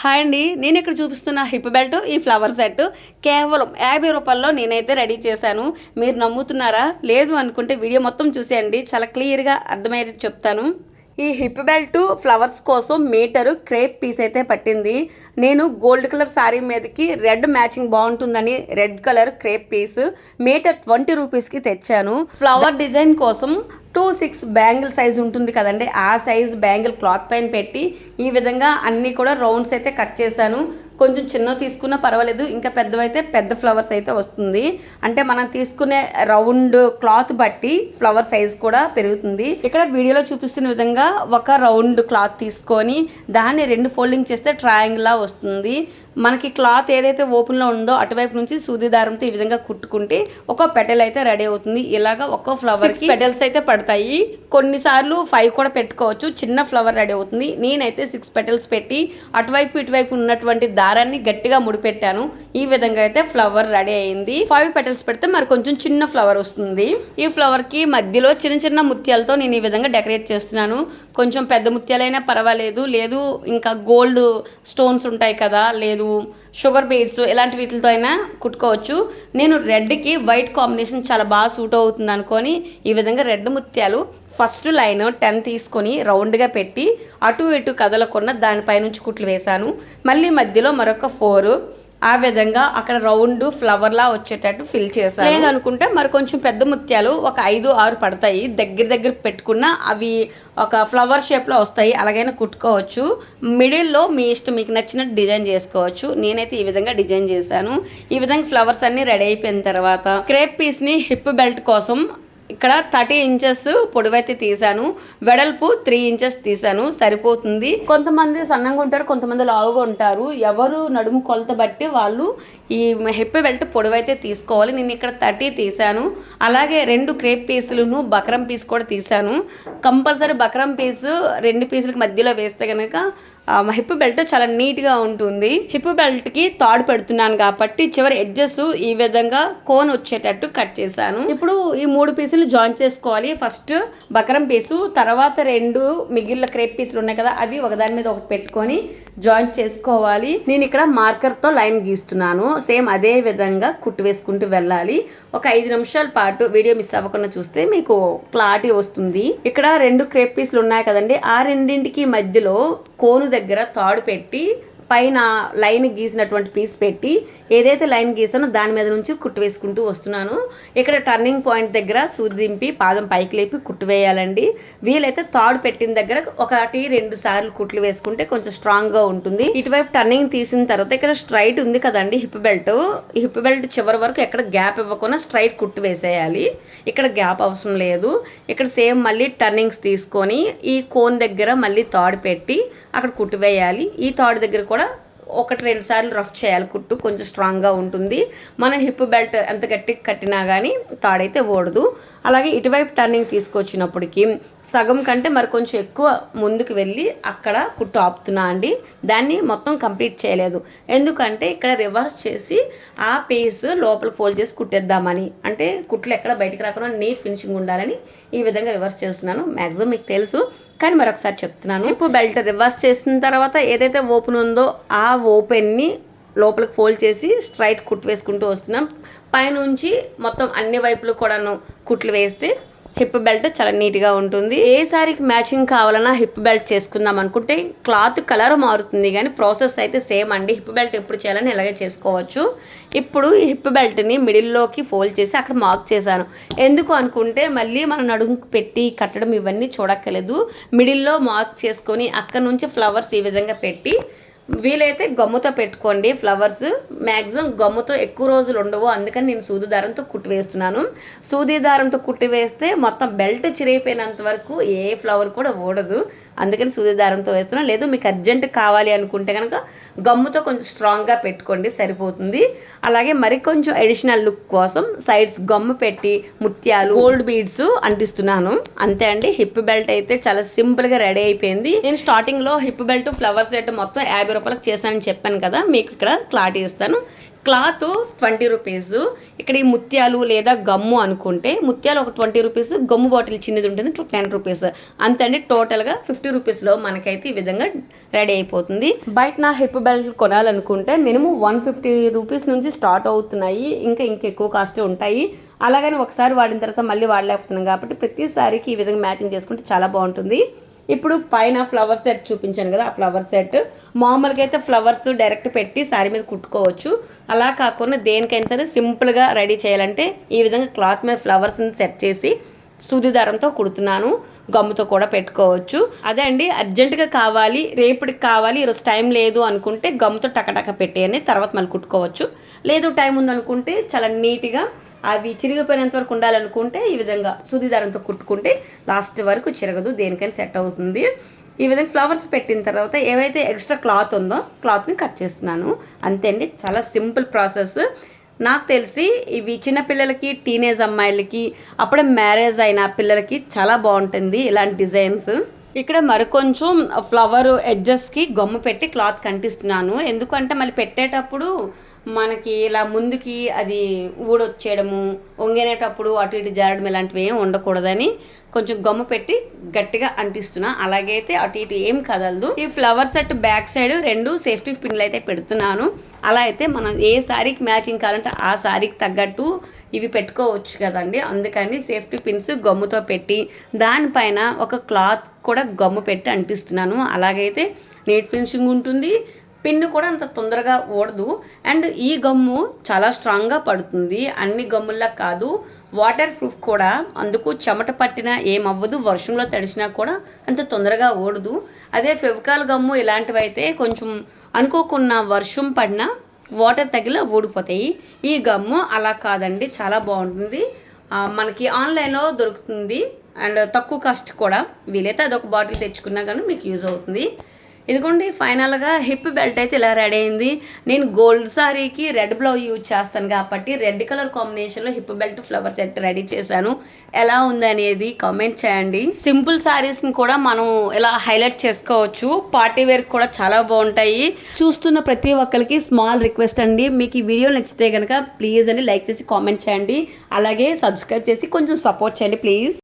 Hi అండి. నేను ఇక్కడ చూపిస్తున్న హిప్ బెల్ట్ ఈ ఫ్లవర్ సెట్ కేవలం 50 రూపాయల్లో నేనైతే రెడీ చేశాను. మీరు నమ్ముతున్నారా? లేదు అనుకుంటే వీడియో మొత్తం చూసేయండి. చాలా క్లియర్‌గా అర్థమయ్యేటట్టు చెప్తాను. ఈ హిప్ బెల్ట్ ఫ్లవర్స్ కోసం మీటరు క్రేప్ పీస్ అయితే పట్టింది. నేను గోల్డ్ కలర్ శారీ మీదకి రెడ్ మ్యాచింగ్ బాగుంటుందని red colour crepe piece metre 20 రూపీస్కి తెచ్చాను. ఫ్లవర్ డిజైన్ కోసం 2-6 బ్యాంగిల్ సైజ్ ఉంటుంది కదండి, ఆ సైజ్ బ్యాంగిల్ క్లాత్ పైన పెట్టి ఈ విధంగా అన్నీ కూడా రౌండ్స్ అయితే కట్ చేశాను. కొంచెం చిన్నవి తీసుకున్నా పర్వాలేదు, ఇంకా పెద్దవైతే పెద్ద ఫ్లవర్స్ అయితే వస్తుంది. అంటే మనం తీసుకునే రౌండ్ క్లాత్ బట్టి ఫ్లవర్ సైజ్ కూడా పెరుగుతుంది. ఇక్కడ వీడియోలో చూపిస్తున్న విధంగా ఒక రౌండ్ క్లాత్ తీసుకొని దాన్ని 2 ఫోల్డింగ్ చేస్తే ట్రయాంగిల్ లా వస్తుంది. మనకి క్లాత్ ఏదైతే ఓపెన్లో ఉందో అటువైపు నుంచి సూది దారంతో ఈ విధంగా కుట్టుకుంటే ఒక పెటల్ అయితే రెడీ అవుతుంది. ఇలాగా ఒక్కో ఫ్లవర్కి పెటల్స్ అయితే పడతాయి. కొన్నిసార్లు 5 కూడా పెట్టుకోవచ్చు. చిన్న ఫ్లవర్ రెడీ అవుతుంది. నేనైతే 6 పెటల్స్ పెట్టి అటువైపు ఇటువైపు ఉన్నటువంటి దారాన్ని గట్టిగా ముడిపెట్టాను. ఈ విధంగా అయితే ఫ్లవర్ రెడీ అయింది. 5 పెటల్స్ పెడితే మరి కొంచెం చిన్న ఫ్లవర్ వస్తుంది. ఈ ఫ్లవర్కి మధ్యలో చిన్న చిన్న ముత్యాలతో నేను ఈ విధంగా డెకరేట్ చేస్తున్నాను. కొంచెం పెద్ద ముత్యాలైనా పర్వాలేదు, లేదు ఇంకా గోల్డ్ స్టోన్స్ ఉంటాయి కదా, లేదు షుగర్ బీడ్స్ ఇలాంటి వీటితో అయినా కుట్టుకోవచ్చు. నేను రెడ్కి వైట్ కాంబినేషన్ చాలా బాగా సూట్ అవుతుంది అనుకొని ఈ విధంగా రెడ్ ముత్యాలు ఫస్ట్ లైన్ 10 తీసుకొని రౌండ్గా పెట్టి అటు ఇటు కదలకుండా దానిపై నుంచి కుట్లు వేశాను. మళ్ళీ మధ్యలో మరొక 4 ఆ విధంగా అక్కడ రౌండ్ ఫ్లవర్లా వచ్చేటట్టు ఫిల్ చేశాను. లేదనుకుంటే మరి కొంచెం పెద్ద ముత్యాలు ఒక 5-6 పడతాయి. దగ్గర పెట్టుకున్న అవి ఒక ఫ్లవర్ షేప్లో వస్తాయి. అలాగైనా కుట్టుకోవచ్చు. మిడిల్లో మీ ఇష్టం, మీకు నచ్చినట్టు డిజైన్ చేసుకోవచ్చు. నేనైతే ఈ విధంగా డిజైన్ చేశాను. ఈ విధంగా ఫ్లవర్స్ అన్నీ రెడీ అయిపోయిన తర్వాత క్రేప్ పీస్ని హిప్ బెల్ట్ కోసం ఇక్కడ 30 ఇంచెస్ పొడవైతే తీసాను, వెడల్పు 3 ఇంచెస్ తీసాను, సరిపోతుంది. కొంతమంది సన్నంగా ఉంటారు, కొంతమంది లావుగా ఉంటారు. ఎవరు నడుము కొలత బట్టి వాళ్ళు ఈ హిప్ బెల్ట్ పొడవైతే తీసుకోవాలి. నేను ఇక్కడ 30 తీసాను. అలాగే 2 క్రేప్ పీసులను బక్రం పీస్ కూడా తీసాను. కంపల్సరీ బక్రం పీసు 2 పీసులకు మధ్యలో వేస్తే కనుక హిప్ బెల్ట్ చాలా నీట్గా ఉంటుంది. హిప్ బెల్ట్కి తాడు పెడుతున్నాను కాబట్టి చివరి ఎడ్జెస్ ఈ విధంగా కోన్ వచ్చేటట్టు కట్ చేశాను. ఇప్పుడు ఈ 3 పీసులు జాయిన్ చేసుకోవాలి. ఫస్ట్ బకరం పీసు, తర్వాత 2 మిగిలిన క్రేప్ పీసులు ఉన్నాయి కదా, అవి ఒకదాని మీద ఒకటి పెట్టుకొని జాయింట్ చేసుకోవాలి. నేను ఇక్కడ మార్కర్తో లైన్ గీస్తున్నాను. సేమ్ అదే విధంగా కుట్టు వేసుకుంటూ వెళ్ళాలి. ఒక 5 నిమిషాల పాటు వీడియో మిస్ అవ్వకుండా చూస్తే మీకు క్లారిటీ వస్తుంది. ఇక్కడ 2 క్రేప్ పీసులు ఉన్నాయి కదండి, ఆ రెండింటికి మధ్యలో కోను దగ్గర తాడు పెట్టి పైన లైన్ గీసినటువంటి పీస్ పెట్టి ఏదైతే లైన్ గీసానో దాని మీద నుంచి కుట్టు వేసుకుంటూ వస్తున్నాను. ఇక్కడ టర్నింగ్ పాయింట్ దగ్గర సూది దింపి పాదం పైకి లేపి కుట్టు వేయాలండి. వీలైతే తాడు పెట్టిన దగ్గర 1-2 సార్లు కుట్లు వేసుకుంటే కొంచెం స్ట్రాంగ్గా ఉంటుంది. ఇటువైపు టర్నింగ్ తీసిన తర్వాత ఇక్కడ స్ట్రైట్ ఉంది కదండి హిప్ బెల్ట్, ఈ హిప్ బెల్ట్ చివరి వరకు ఎక్కడ గ్యాప్ ఇవ్వకుండా స్ట్రైట్ కుట్టు వేసేయాలి. ఇక్కడ గ్యాప్ అవసరం లేదు. ఇక్కడ సేమ్ మళ్ళీ టర్నింగ్స్ తీసుకొని ఈ కోన్ దగ్గర మళ్ళీ తాడు పెట్టి అక్కడ కుట్టు వేయాలి. ఈ తాడు దగ్గర కూడా 1-2 సార్లు రఫ్ చేయాలి. కుట్టు కొంచెం స్ట్రాంగ్గా ఉంటుంది. మన హిప్ బెల్ట్ ఎంత గట్టిగా కట్టినా కానీ తాడైతే ఓడదు. అలాగే ఇటువైపు టర్నింగ్ తీసుకొచ్చినప్పటికీ సగం కంటే మరి కొంచెం ఎక్కువ ముందుకు వెళ్ళి అక్కడ కుట్టు ఆపుతున్నా అండి. దాన్ని మొత్తం కంప్లీట్ చేయలేదు, ఎందుకంటే ఇక్కడ రివర్స్ చేసి ఆ పీస్ లోపల ఫోల్డ్ చేసి కుట్టేద్దామని, అంటే కుట్లు ఎక్కడ బయటకు రాకుండా నీట్ ఫినిషింగ్ ఉండాలని ఈ విధంగా రివర్స్ చేస్తున్నాను. మ్యాక్సిమం మీకు తెలుసు కానీ మరొకసారి చెప్తున్నాను. హిప్ బెల్ట్ రివర్స్ చేసిన తర్వాత ఏదైతే ఓపెన్ ఉందో ఆ ఓపెన్ని లోపలికి ఫోల్డ్ చేసి స్ట్రైట్ కుట్టు వేసుకుంటూ వస్తున్నాం. పైనుంచి మొత్తం అన్ని వైపులు కూడాను కుట్లు వేస్తే హిప్ బెల్ట్ చాలా నీట్గా ఉంటుంది. ఏ సారీకి మ్యాచింగ్ కావాలన్నా హిప్ బెల్ట్ చేసుకుందాం అనుకుంటే క్లాత్ కలర్ మారుతుంది, కానీ ప్రాసెస్ అయితే సేమ్ అండి. హిప్ బెల్ట్ ఎప్పుడు చేయాలని ఇలాగే చేసుకోవచ్చు. ఇప్పుడు ఈ హిప్ బెల్ట్ని మిడిల్లోకి ఫోల్డ్ చేసి అక్కడ మార్క్ చేశాను. ఎందుకు అనుకుంటే మళ్ళీ మనం నడుముకు పెట్టి కట్టడం ఇవన్నీ చూడక్కర్లేదు. మిడిల్లో మార్క్ చేసుకొని అక్కడ నుంచి ఫ్లవర్స్ ఈ విధంగా పెట్టి వీలైతే గమ్ముతో పెట్టుకోండి. ఫ్లవర్స్ మ్యాక్సిమం గమ్ముతో ఎక్కువ రోజులు ఉండవు, అందుకని నేను సూది దారంతో కుట్టి వేస్తున్నాను. సూది దారంతో కుట్టి వేస్తే మొత్తం బెల్ట్ చిరిగిపోయినంత వరకు ఏ ఫ్లవర్ కూడా ఓడదు, అందుకని సూది దారంతో వేస్తున్నాను. లేదు మీకు అర్జెంట్ కావాలి అనుకుంటే కనుక గమ్ముతో కొంచెం స్ట్రాంగ్గా పెట్టుకోండి, సరిపోతుంది. అలాగే మరి కొంచెం అడిషనల్ లుక్ కోసం సైడ్స్ గమ్ము పెట్టి ముత్యాలు గోల్డ్ బీడ్స్ అంటిస్తున్నాను. అంతే అండి. హిప్ బెల్ట్ అయితే చాలా సింపుల్గా రెడీ అయిపోయింది. నేను స్టార్టింగ్లో హిప్ బెల్ట్ ఫ్లవర్ సెట్ మొత్తం 50 రూపాయలకు చేశానని చెప్పాను కదా, మీకు ఇక్కడ క్లారిటీ ఇస్తాను. Cloth 20 rupees. ఇక్కడ ఈ ముత్యాలు లేదా గమ్ము అనుకుంటే ముత్యాలు ఒక 20 రూపీస్, గమ్ము బాటిల్ చిన్నది ఉంటుంది 10 రూపీస్ అంతండి. టోటల్గా 50 రూపీస్లో మనకైతే ఈ విధంగా రెడీ అయిపోతుంది. బయట నా హిప్ బెల్ట్ కొనాలనుకుంటే మినిమం 150 రూపీస్ నుంచి స్టార్ట్ అవుతున్నాయి, ఇంకా ఎక్కువ కాస్ట్ ఉంటాయి. అలాగని ఒకసారి వాడిన తర్వాత మళ్ళీ వాడలేకపోతున్నాం కాబట్టి ప్రతిసారికి ఈ విధంగా మ్యాచింగ్ చేసుకుంటే చాలా బాగుంటుంది. ఇప్పుడు పైన ఫ్లవర్ సెట్ చూపించాను కదా, ఆ ఫ్లవర్ సెట్ మామూలుగా అయితే ఫ్లవర్స్ డైరెక్ట్ పెట్టి శారీ మీద కుట్టుకోవచ్చు. అలా కాకుండా దేనికైనా సరే సింపుల్గా రెడీ చేయాలంటే ఈ విధంగా క్లాత్ మీద ఫ్లవర్స్ని సెట్ చేసి సూది దారంతో కుడుతున్నాను. గమ్ముతో కూడా పెట్టుకోవచ్చు. అదే అండి, అర్జెంటుగా కావాలి, రేపటికి కావాలి, ఈరోజు టైం లేదు అనుకుంటే గమ్ముతో టకటక పెట్టేయని తర్వాత మళ్ళీ కుట్టుకోవచ్చు. లేదు టైం ఉందనుకుంటే చాలా నీట్గా అవి చిరిగిపోయినంత వరకు ఉండాలనుకుంటే ఈ విధంగా సూది దారంతో కుట్టుకుంటే లాస్ట్ వరకు చిరగదు, దేనికైనా సెట్ అవుతుంది. ఈ విధంగా ఫ్లవర్స్ పెట్టిన తర్వాత ఏవైతే ఎక్స్ట్రా క్లాత్ ఉందో క్లాత్ని కట్ చేస్తున్నాను. అంతే అండి, చాలా సింపుల్ ప్రాసెస్. నాకు తెలిసి ఇవి చిన్నపిల్లలకి, టీనేజ్ అమ్మాయిలకి, అప్పుడే మ్యారేజ్ అయిన పిల్లలకి చాలా బాగుంటుంది ఇలాంటి డిజైన్స్. ఇక్కడ మరికొంచెం ఫ్లవర్ ఎడ్జెస్కి గమ్ము పెట్టి క్లాత్ కంటిస్తున్నాను. ఎందుకంటే మళ్ళీ పెట్టేటప్పుడు మనకి ఇలా ముందుకి అది ఊడొచ్చేయడము, వంగేటప్పుడు అటు ఇటు జారడం ఇలాంటివి ఏం ఉండకూడదని కొంచెం గమ్ము పెట్టి గట్టిగా అంటిస్తున్నా. అలాగైతే అటు ఇటు ఏం కదలదు. ఈ flower set back side 2 safety పిన్లు అయితే పెడుతున్నాను. అలా అయితే మనం ఏ శారీకి మ్యాచింగ్ కావాలంటే ఆ శారీకి తగ్గట్టు ఇవి పెట్టుకోవచ్చు కదండి. అందుకని సేఫ్టీ పిన్స్ గమ్ముతో పెట్టి దానిపైన ఒక క్లాత్ కూడా గమ్ము పెట్టి అంటిస్తున్నాను. అలాగైతే నీట్ ఫినిషింగ్ ఉంటుంది, పిన్ను కూడా అంత తొందరగా ఓడదు. అండ్ ఈ గమ్ము చాలా స్ట్రాంగ్గా పడుతుంది, అన్ని గమ్ముల్లా కాదు, వాటర్ ప్రూఫ్ కూడా. అందుకు చెమట పట్టినా ఏమవ్వదు, వర్షంలో తడిసినా కూడా అంత తొందరగా ఓడదు. అదే ఫెవికాల్ గమ్ము ఇలాంటివి అయితే కొంచెం అనుకోకున్న వర్షం పడినా వాటర్ తగిలి ఊడిపోతాయి. ఈ గమ్ము అలా కాదండి, చాలా బాగుంటుంది. మనకి ఆన్లైన్లో దొరుకుతుంది అండ్ తక్కువ కాస్ట్ కూడా. వీలైతే అదొక బాటిల్ తెచ్చుకున్నా కానీ మీకు యూజ్ అవుతుంది. ఇదిగోండి ఫైనల్గా హిప్ బెల్ట్ అయితే ఇలా రెడీ అయింది. నేను గోల్డ్ సారీకి రెడ్ బ్లౌజ్ యూజ్ చేస్తాను కాబట్టి రెడ్ కలర్ కాంబినేషన్లో hip belt flower set ready చేశాను. ఎలా ఉంది అనేది కామెంట్ చేయండి. సింపుల్ సారీస్ని కూడా మనం ఇలా హైలైట్ చేసుకోవచ్చు, పార్టీ వేర్ కూడా చాలా బాగుంటాయి. చూస్తున్న ప్రతి ఒక్కరికి స్మాల్ రిక్వెస్ట్ అండి, మీకు ఈ వీడియో నచ్చితే కనుక ప్లీజ్ అని లైక్ చేసి కామెంట్ చేయండి. అలాగే సబ్స్క్రైబ్ చేసి కొంచెం సపోర్ట్ చేయండి ప్లీజ్.